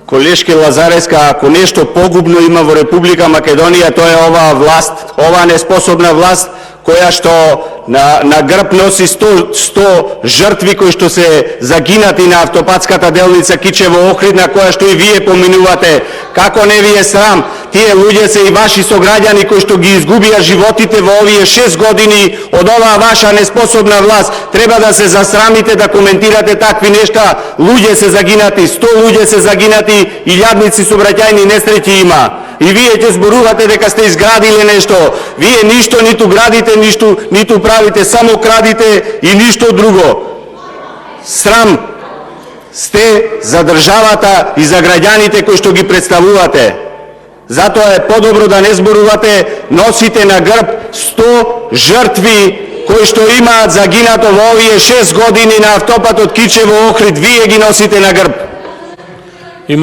Колешке Лазареска, ако нешто погубно има во Република Македонија, тоа е оваа власт, оваа неспособна власт, која што на грб носи 100 жртви кои што се загинати на автопатската делница Кичево-Охрид, на која што и вие поминувате. Како не ви е срам? Тие луѓе се и ваши сограѓани кои што ги изгубија животите во овие 6 години од оваа ваша неспособна власт. Треба да се засрамите да коментирате такви нешта. Луѓе се загинати, 100 луѓе се загинати, илјадници сообраќајни несреќи има. И вие ќе зборувате дека сте изградиле нешто. Вие ништо ниту градите, ниту правите, само крадите и ништо друго. Срам сте за државата и за граѓаните кои што ги представувате. Затоа е подобро да не зборувате, носите на грб 100 жртви кои што имаат загинато во овие 6 години на автопатот Кичево-Охрид, вие ги носите на грб.